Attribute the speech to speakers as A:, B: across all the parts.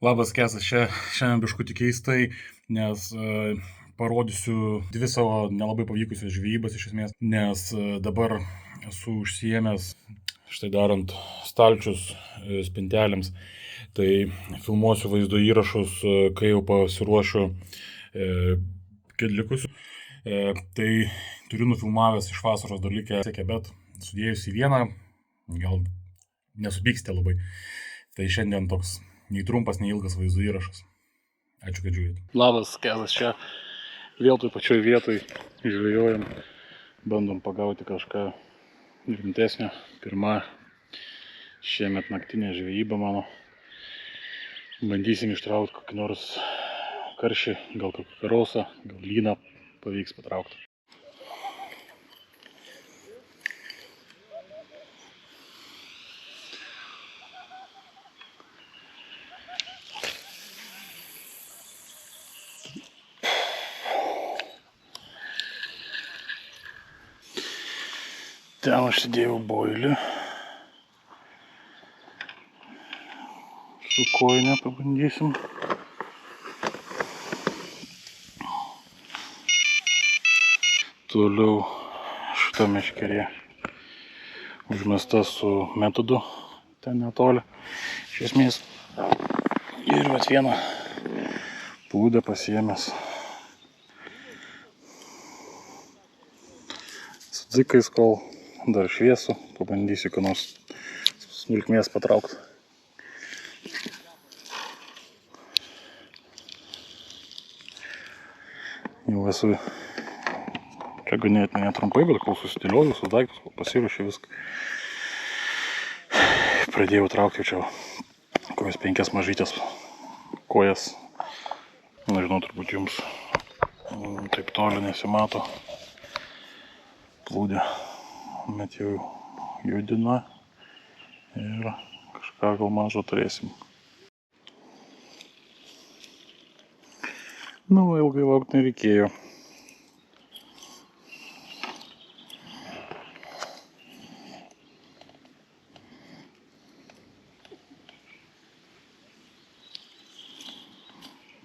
A: Labas, Kesas, šiandien biškutį keistai, nes parodysiu dvi savo nelabai pavykusios žvejybas iš esmės, nes dabar esu užsiėmęs štai darant stalčius spintelėms, tai filmuosiu vaizdo įrašus, kai jau pasiruošiu likusių. Tai turiu nufilmavęs iš vasaros dar likę, bet sudėjus į vieną, gal nesupyksite labai. Tai šiandien toks nei trumpas, nei ilgas vaizdo įrašas. Ačiū, kad žiūrėt.
B: Labas, Kesas, čia vėl toj pačioj vietoj žvejojam, bandom pagauti kažką rimtesnio. Pirma šiemet naktinė žvejyba mano. Bandysim ištraukti kokį nors karšį, gal kokį karosą, gal lyną pavyks patraukti. Ten aš įdėjau boilį. Su kojine pabandysim. Toliau šita meškerė užmesta su metodu, ten netoli. Iš esmės. Ir vat vieną plūdę pasiėmęs. Su dzikais, kol dar šviesu, pabandysiu ką nors smulkmės patraukti. Jau esu čia ganėtinai netrumpai, bet kol susidėliojau visus daiktus, kol pasiruošiu viską. Pradėjau traukti čia kokias 5 mažytės kojas. Nežinau, turbūt jums taip toli nesimato plūdė. Bet jau judina ir kažką gal mažo turėsim. Ilgai laukti nereikėjo.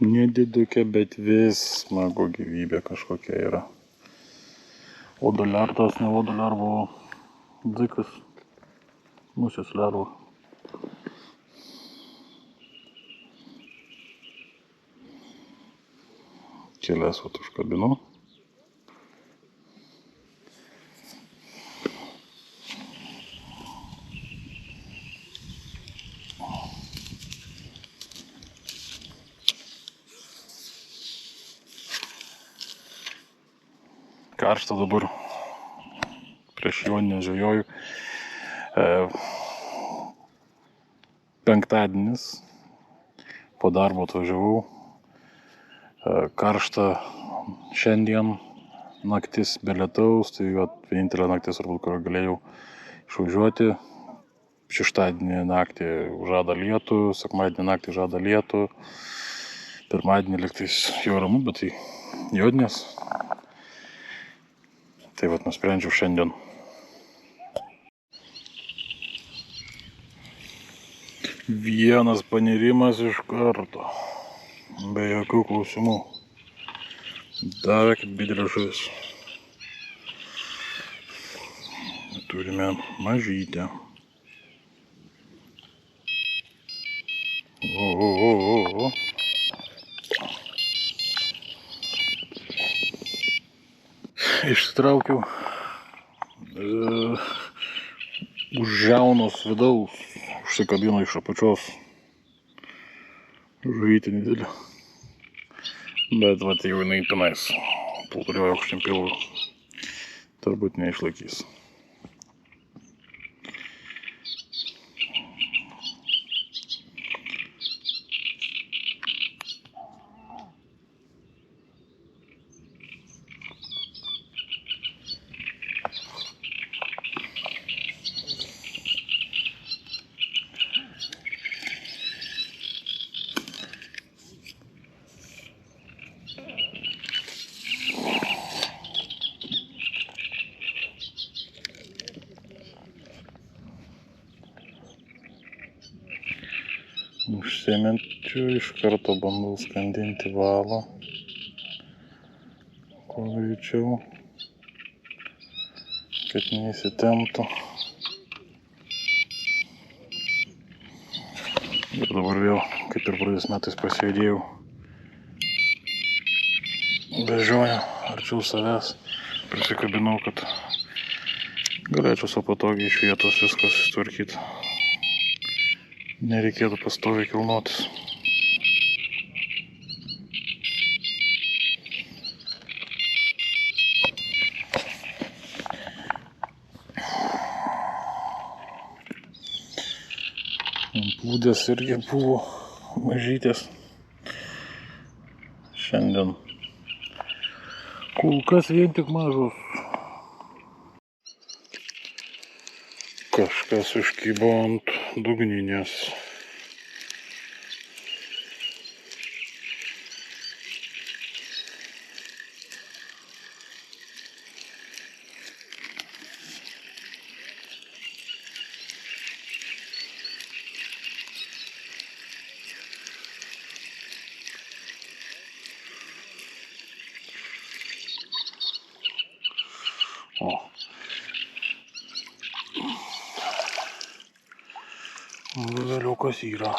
B: Nedidukė, bet vis smagu gyvybė kažkokia yra. Odolertas, ne odolervo, dzikas, musės lerva. Kelias vat užkabinu. Karšta dabar, prieš joninę žvejoju. Penktadienis, po darbo atvažiavau. Karšta šiandien, naktis be lietaus, tai vienintelė naktis, kur galėjau išvažiuoti. Šeštadienį naktį žada lietų, sekmadienį naktį žada lietų. Pirmadienį lygtais jau ramu, bet tai jodinės. Tai nusprendžiau šiandien. Vienas panirimas iš karto, be jokių klausimų. Davė kaip didelė žuvis. Turime mažytę. Išsitraukiau už žiaunos vidaus, užsikabino iš apačios žuvytė nedidelė. Bet jau jinai tenais plūduriuoja aukštyn pilvu, turbūt neišlaikys. sėmenčių iš karto bandau skandinti valą. Kuo greičiau, kad neįsitemptų. Ir dabar vėl, kaip ir praeitais metais pasėdėjau, vežioju arčiau savęs, prisikabinau, kad galėčiau sau patogiai iš vietos viskas sutvarkyti. Nereikėtų pastoviai kilnotis. Plūdės irgi buvo mažytės. Šiandien kol kas vien tik mažos. Kažkas užkybo ant dugninės. O. Žuveliukas yra.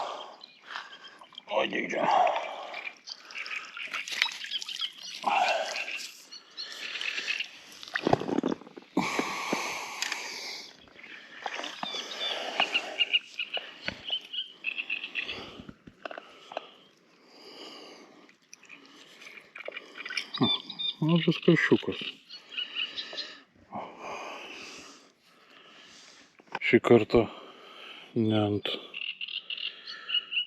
B: O, dydžio. Mažas kašiukas. Šį kartą ne ant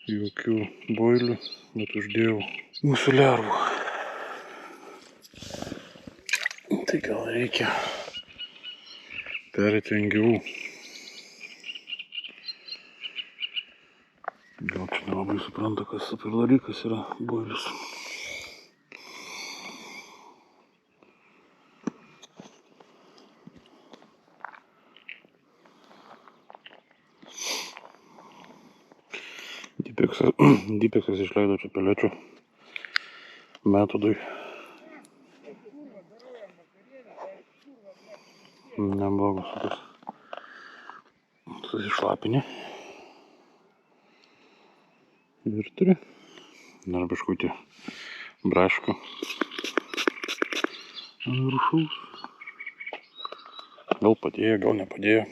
B: jokių boilių, bet uždėjau mūsų lervų. Tai gal reikia perėti ant gyvų. Gal čia nelabai supranta, kas per dalykas yra boilis. Dypeksas išleido čia pelečių metodui. Neblogas toks. Susišlapinį. Ir turi. Dar biškutį braško. Ant viršaus. Gal padėjo, gal nepadėjo.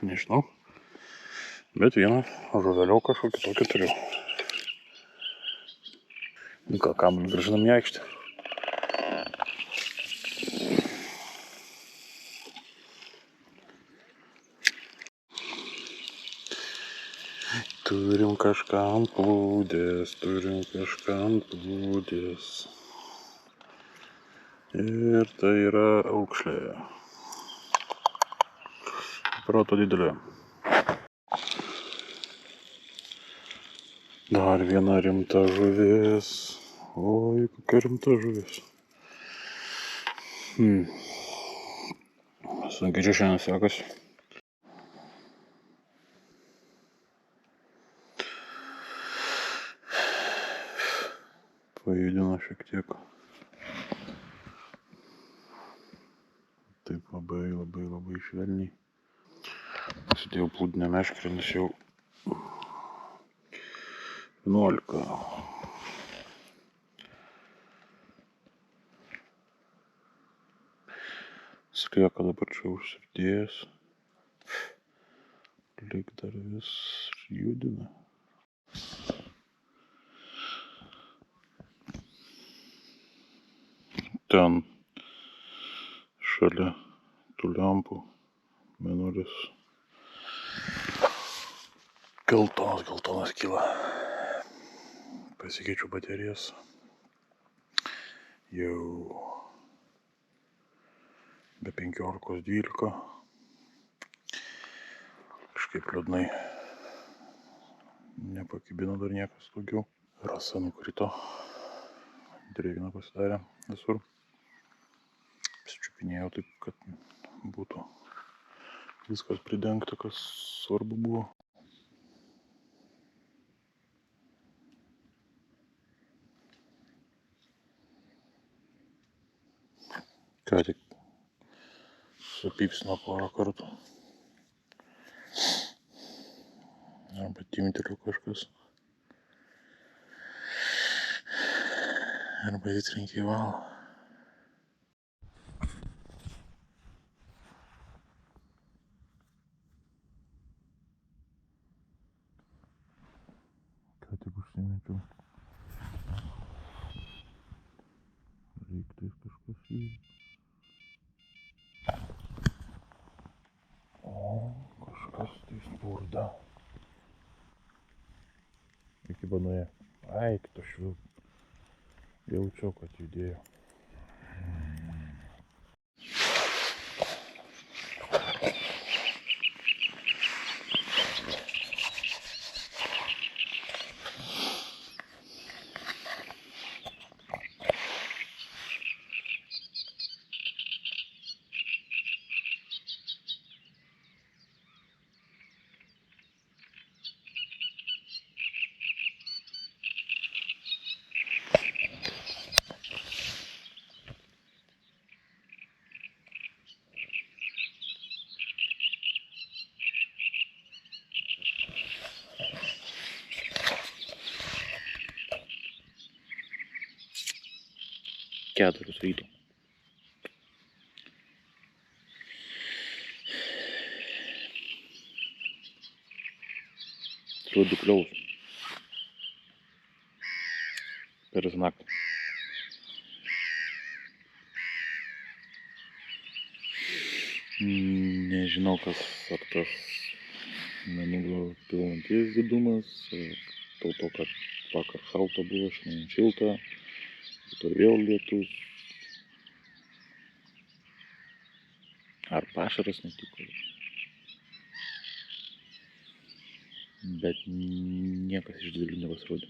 B: Nežinau. Bet vieną žuveliau kažkokį tokį turiu. Nu ką, kamuolį grąžinam į aikštę. Turim kažką ant plūdės, Ir tai yra aukšlė. Proto didelė. Dar viena rimta žuvis. Oi, kokia rimta žuvis. Sunkiai čia šiandien sekasi. Pajudino šiek tiek. Taip labai švelniai. Pasidėjau plūdinę meškerę, nes jau 11. Slieka dabar čia užsirdėjęs. Lyg dar vis judina. Ten šalia tų lempų mėnulis geltonas kyla. Pasikeičiu baterijas. Jau be 15-12. Kažkaip liūdnai. Nepakibino dar niekas daugiau. Rasa nukrito. Drėgna pasidarė visur. Pasičiupinėjau taip, kad būtų viskas pridengta, kas svarbu buvo. Ką tik supypsino porą kartų. Arba timteliu kažkas. Arba įtrenkia į valą. Ką tik užsimečiau. Reiktais kažkas į. O, kažkas tai spurda. Iki banoje. Ai, kito švilp. Jaučiau, kad judėjo. Keturios ryto. Rodikliaus. Per naktį. Nežinau, kas ar tas mėnulio pilantis didumas, dėl to, kad vakar šalta buvo, šiandien šilta, rytoj vėl lietus. Ar pašaras netiko. Bet niekas iš didelių nepasirodė.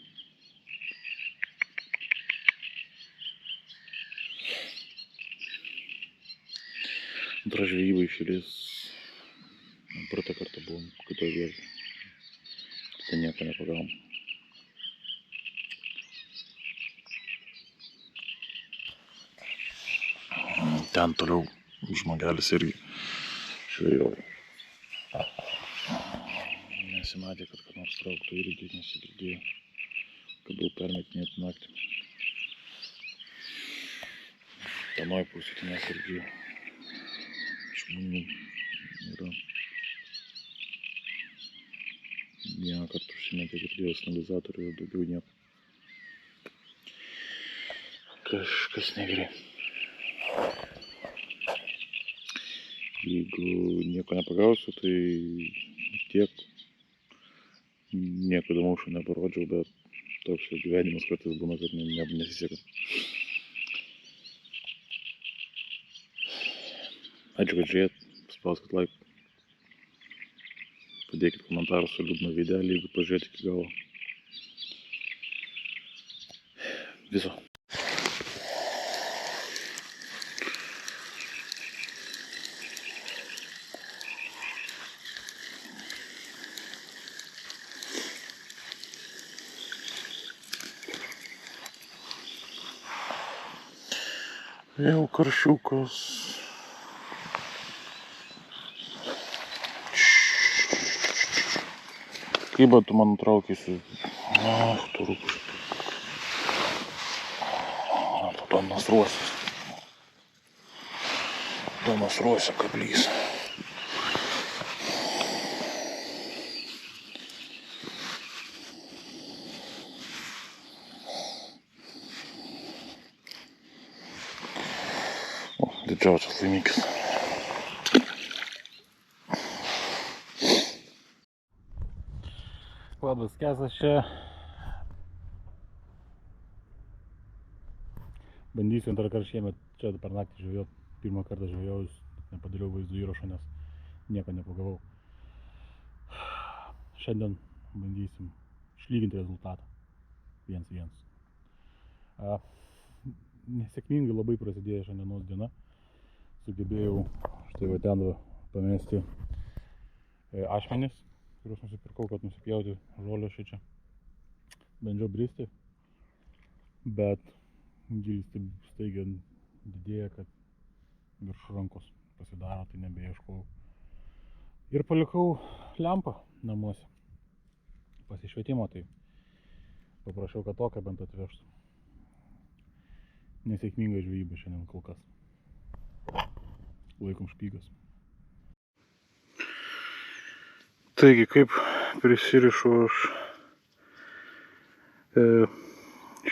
B: Antra žvejyba iš eilės. Praeitą kartą buvom kitoj vietoj. Tai nieko nepagavom. Ten toliau žmogelis irgi žvejojo. Nesimatė, kad ką nors trauktų irgi nesigirdėjo, kad buvo permetinėti naktį. Tenoj pusė tenės irgi žmonių yra. Vieną kartą užsimetė, girdėjo signalizatorių ir daugiau nieko. Kažkas negerai. Jeigu nieko nepagausiu, tai tiek. Nieko įdomaus šiandien neparodžiau, bet toks jau gyvenimas kartais būna, kad nesiseka. Ačiū, kad žiūrėt, spauskit like. Padėkit komentarus su liūdną veidelį, jeigu pažiūrėt iki galo. Viso. Vėl karšiukas. Kaip tu man nutraukysi? Ach, tu rūpus. Po nasruosis. Po nasruosia kablys. O, didžiausias laimikis. Labas, Kesas čia. Bandysiu antrą kartą šiemet čia per naktį žvejot. Pirmą kartą žvejojus, nepadariau vaizdo įrašo, nes nieko nepagavau. Šiandien bandysim išlyginti rezultatą. 1-1. Nesėkmingai labai prasidėjo šiandienos diena. Sugebėjau štai va ten pamesti ašmenis, kuriuos nusipirkau, kad nusipjauti žolę šičia. Bandžiau bristi, bet gylis taip staigiai didėja, kad virš rankos pasidaro, tai nebeieškau. Ir palikau lempą namuose. Pasišvietimo, tai paprašiau, kad tokią bent atvežtų. Nesėkminga žvejyba šiandien kol kas. Laikom špygas. Taigi, kaip prisirišu aš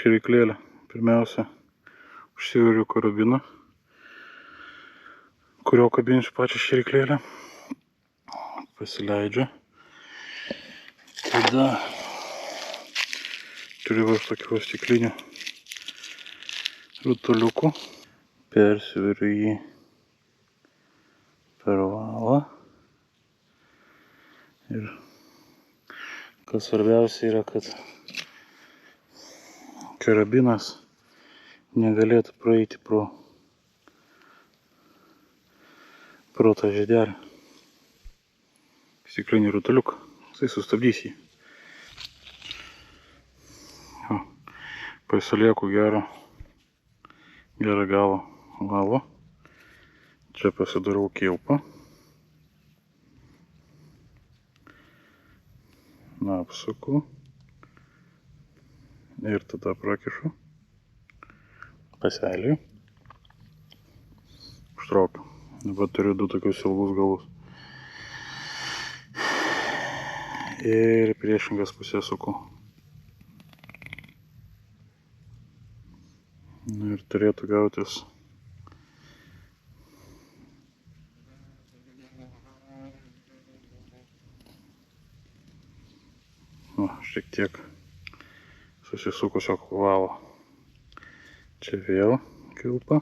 B: šėryklėlę. Pirmiausia, užsiveriu karabiną, kurio kabinsiu pačią šėryklėlę. Pasileidžiu. Tada turiu aš tokių stiklinių rutuliukų. Persiveriu jį per valą. Ir kas svarbiausia yra, kad karabinas negalėtų praeiti pro tą žiedelį. Stiklinį rutuliuką. Jisai sustabdys jį. Pasilieku gerą galą valą. Čia pasidarau kilpą. Apsuku. Ir tada prakišu. Paseliu. Užtraukiu. Dabar turiu du tokius ilgus galus. Ir priešingas pusės suku. Ir turėtų gautis šiek tiek susisukusio valo. Čia vėl kilpa.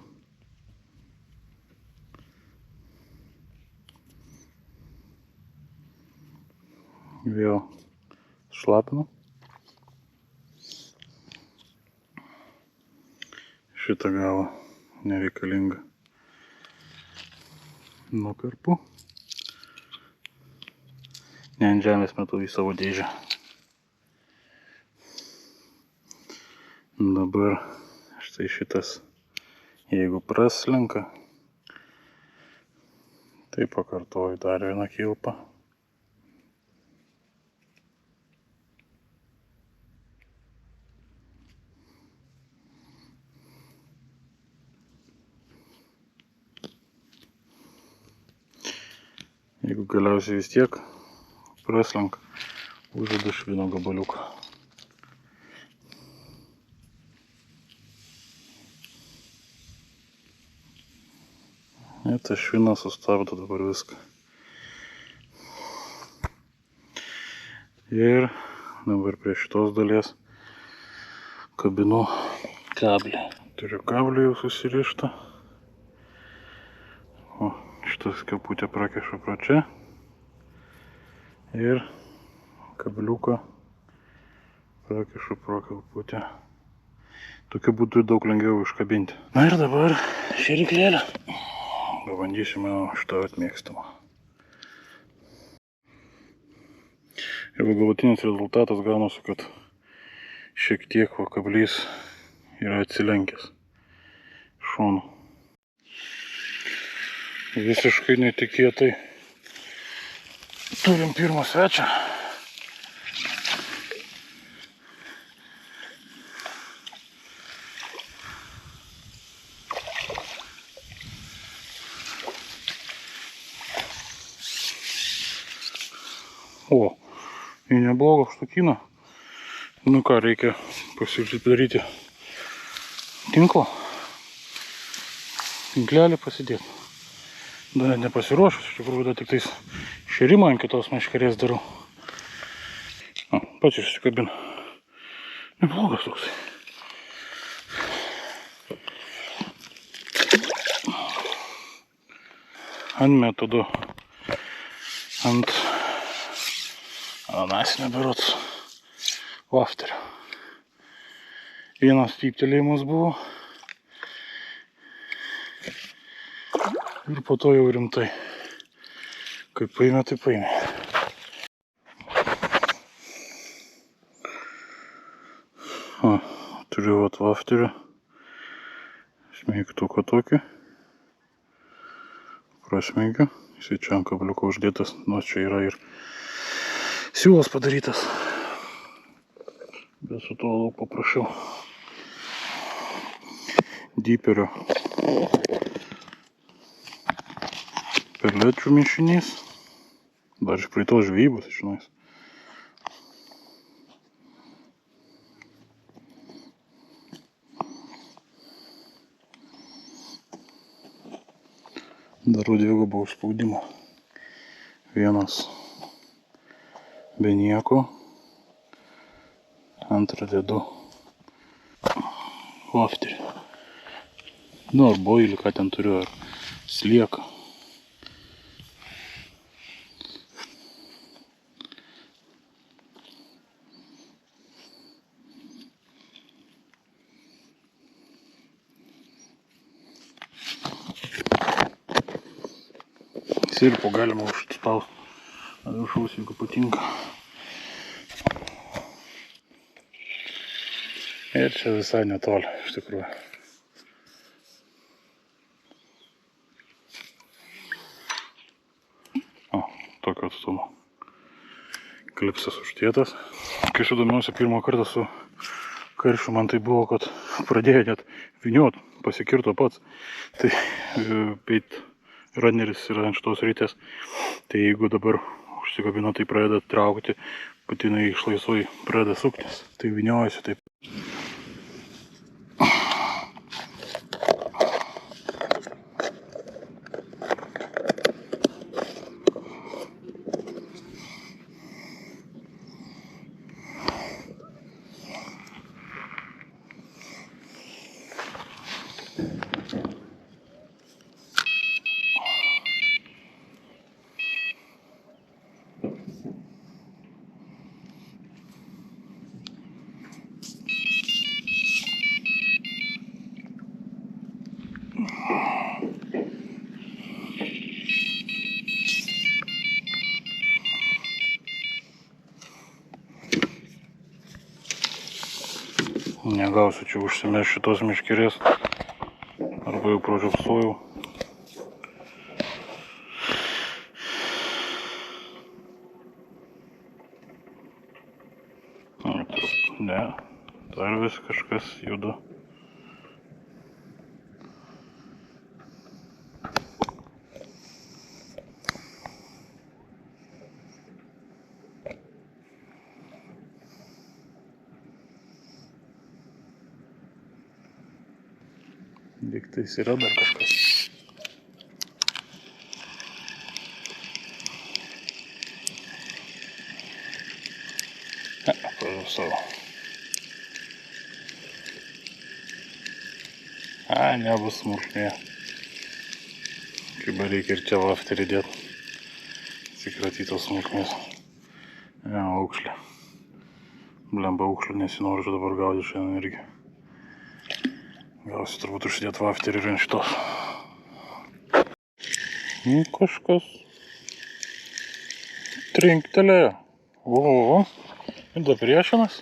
B: Vėl šlapinu. Šitą galą nereikalingą nukarpu. Ne ant žemės metu į savo dėžę. Dabar štai šitas, jeigu praslenka, tai pakartoju dar vieną kilpą. Jeigu galiausiai vis tiek praslenka, uždedu švino gabaliuką. Ir tas švinas sustabdo dabar viską. Ir dabar prie šitos dalies kabinu kablį. Turiu kablį jau susirištą. O šitas kaputę prakišu pro čia. Ir kabliuką prakišu pro kaputę. Tokiu būdu daug lengviau iškabinti. Na ir dabar šėryklėlę. Pabandysime šitą atmėgstamą. Ir galutinis rezultatas gaunasi, kad šiek tiek kablys yra atsilenkęs šonu. Visiškai netikėtai turim pirmą svečią. O, į neblogą štukiną. Nu ką, reikia pasidaryti tinklą. Tinklelį pasidėti. Dar nepasiruošus, iš tikrųjų, dar tik tais šėrimą ant kitos meškerės darau. Pats išsikabina. Neblogas toksai. Ant metodo. Ant anasinio berods wafterio. Vienas pyptelėjimas buvo. Ir po to jau rimtai. Kaip paėmė, tai paėmė. Turiu vat wafterio. Smeigtuką tokį. prasmengiu. Jisai čia ant kabliuko uždėtas, nors čia yra ir siūlas padarytas. Bet su tuo daug paprašiau. Dyperio perlečių mišinys. Dar iš praeitos žvejybos, žinais. Darau dvigubą užspaudimą. Vienas be nieko. Antrą dedu wafterį. Nu, ar boilį, ką ten turiu, ar slieką. Sirpo galima užspausti ant viršaus, jeigu patinka. Ir čia visai netoli, iš tikrųjų. O, tokio atstumo. Klipsas uždėtas. Kai aš įdomiausia pirmą kartą su karšiu, man tai buvo, kad pradėjo net vyniot, pasikirto pats. Tai peit radneris yra ant šitos rytės. Tai jeigu dabar užsikabina, tai pradeda traukti, patinai išlaisvai pradeda suktis. Tai vyniojasi taip. Negausiu čia užsimest šitos meškerės, arba jau pražiopsojau. Ne, dar vis kažkas juda. Lygtais yra dar kažkas. Pažiūrėjau. Nebus smulkmė. Kaip reikia ir čia wafterį dėti. Atsikratytos smulkmės. Aukšlė. Blemba aukšlė, nesinoriu dabar gaudyti šiandien irgi. Gausiu turbūt užsidėti wafterį ir ant šitos. Kažkas trinktelėjo. O, ir dar priešinas.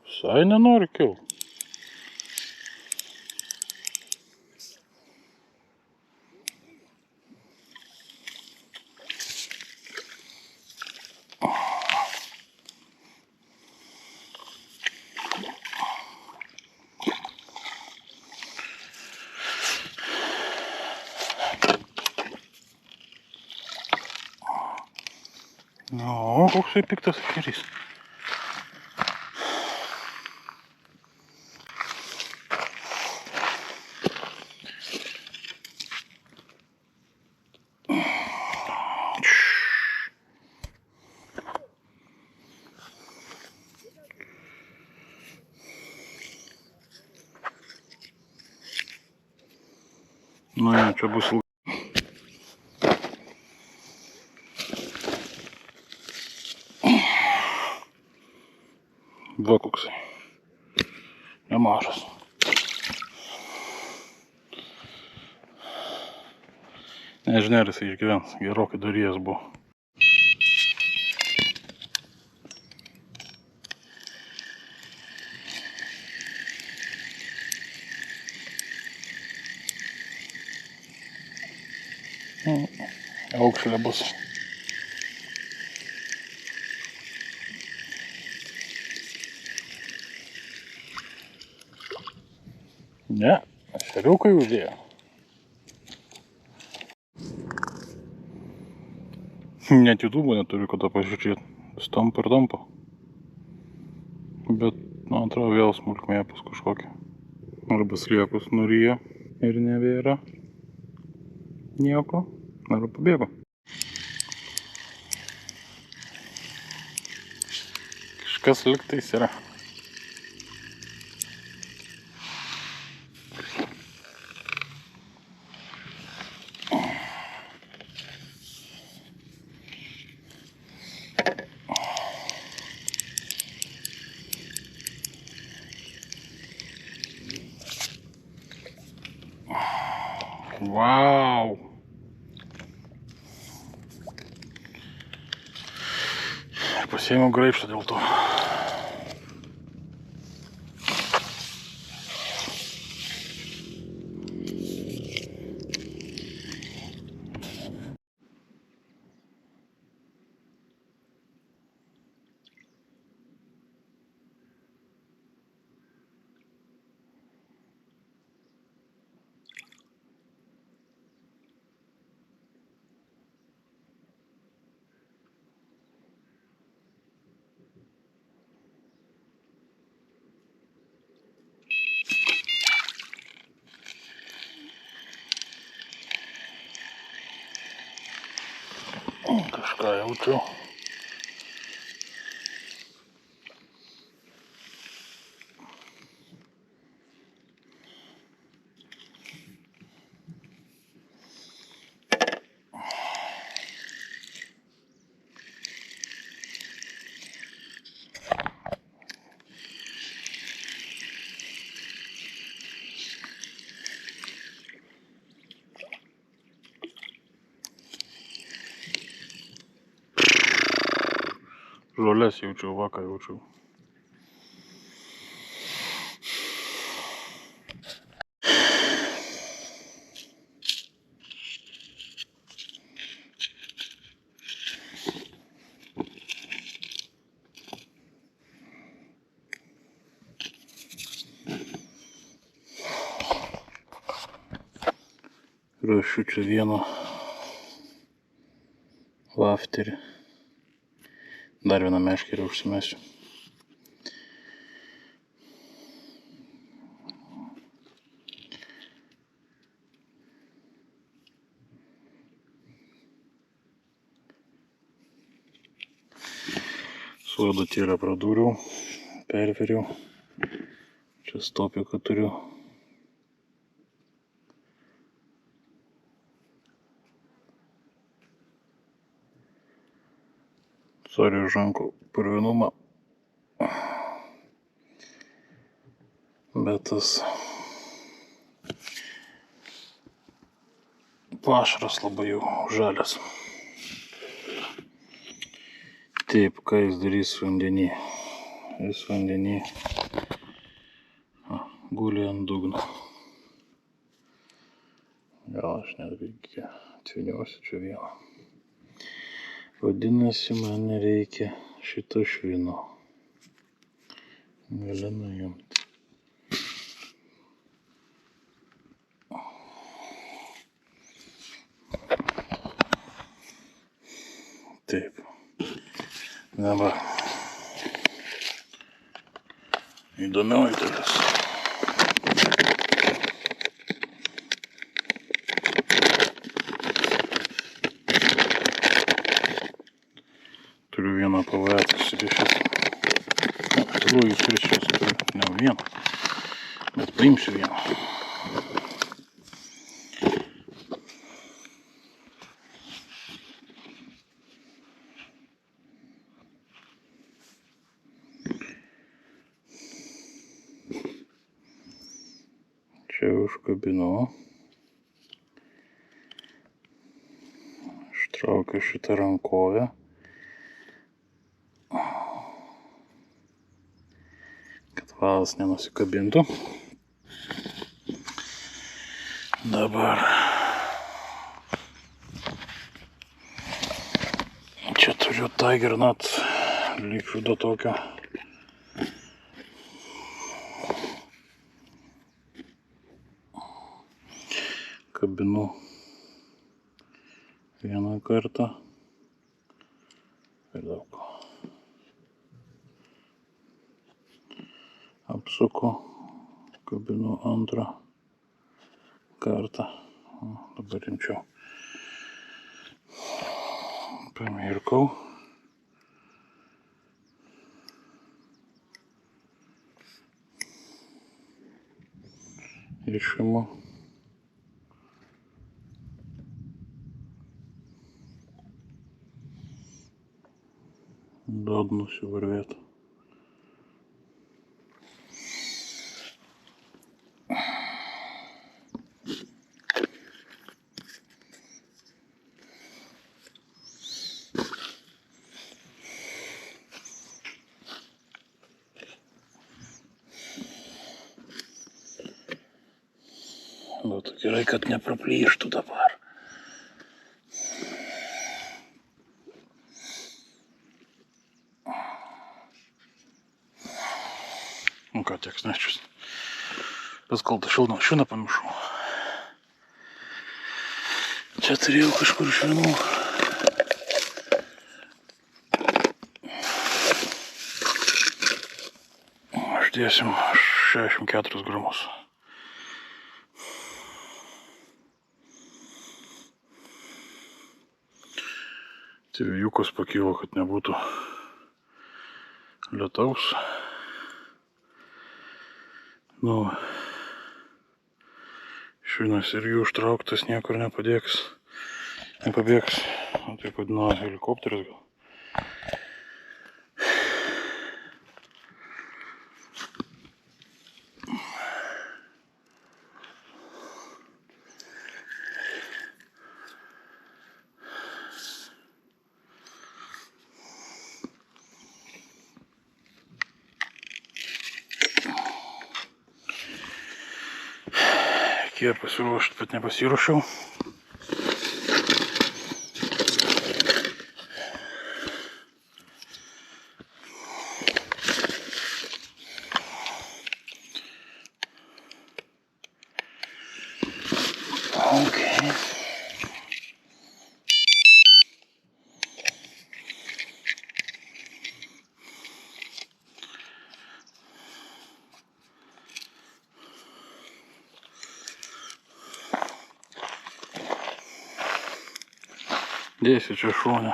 B: Visai nenori kilt. O, koksai piktas ešerys. Nu, ne, čia bus ilgai. Va koksai. Nemažas. Nežinia, ar jisai išgyvens, gerokai darijas buvo. Aukšlė bus. Ne, ešeriukai uždėjo. Net YouTube neturiu kada pažiūrėti. Jis tampa ir tampa. Bet, man atrodo, vėl smulkmė pas kažkokia. Arba sliekus nuryja ir nebėra nieko. Arba pabėgo. Kažkas liktais yra. Vau! Pasiėmiau graibštą dėl to. Kažką jaučiu. Žolės jaučiau, vaką jaučiau. Rašiu čia vieną lafterį. Dar vieną meškerę užsimesiu. Su adatėlę pradūriau, perveriau. Čia stopiką turiu. Sorry už rankų purvinumą. Bet tas pašaras labai jau žalias. Taip, ką jis darys vandenį? Jis vandenį guli ant dugno. Gal aš net atviniosiu čia vieną. Vadinasi, man nereikia šito švino. Gali nuimti. Taip. Dabar. Įdomioji dalis. Turiu vieną PVA susirišęs. Turiu jūs prisčius, turiu ne vieną, bet paimsiu vieną. Čia užkabinu. su šita rankovė. Kad valas nenusikabintų. Dabar čia turiu Tiger Nut likvido tokio. Kabinu vieną kartą ir daug. Apsuku, kabinu antrą kartą. Dabar rimčiau. Pamirkau. Išimu. Duodu nusivarvėti. Būtų gerai, kad nepraplyštų dabar. Nu ką, tiek snačius. Bet kol tą šilną pamiršau. Čia turėjau kažkur šilnų. Uždėsim 64 gramus. Vėjukos pakilo, kad nebūtų lietaus. Nu, švinas irgi užtrauktas, niekur nepabėgs. O taip vadino helikopteris gal. Reikėjo pasiruošti, bet nepasiruošiau. Okay. Dėsiu čia šonę.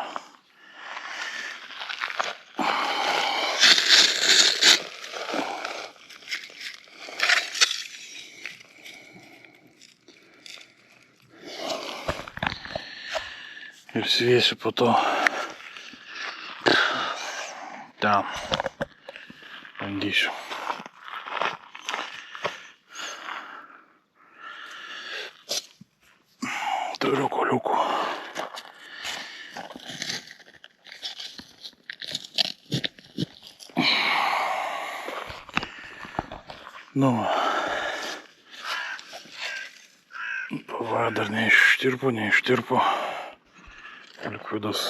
B: Ir sviesiu po to ten. Bandysiu. Turiu koliukų. Nu, pava dar neištirpo. Likvidas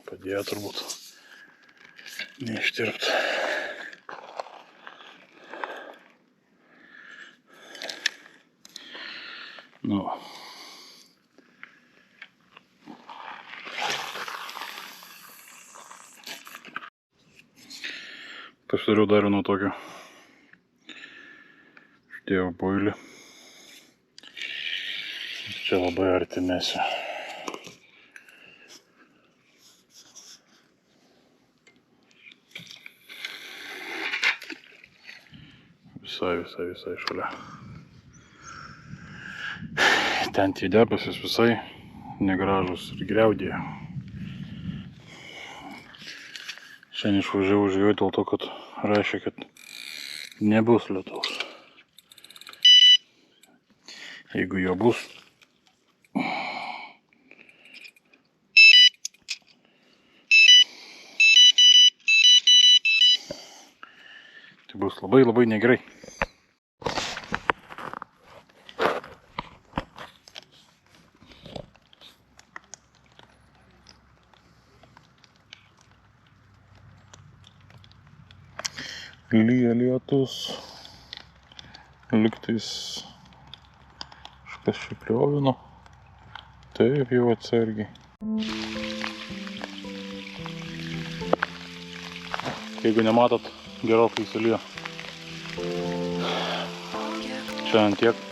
B: padėjo turbūt neištirpti. Nu. Pasidariau dar vieną tokio. Uždėjau boilį. Čia labai arti mesiu. Visai šalia. Ten tie debesis visai negražus ir griaudėjo. Šiandien išvažiavau žvejoti dėl to, kad reiškia, kad nebus lietaus. Jeigu jo bus, tai bus labai labai negerai. Lyja lietus, lygtais kažkas čia kliovino, taip jau atsargiai. Jeigu nematot, gerokai įsilijo. Čia ant tiek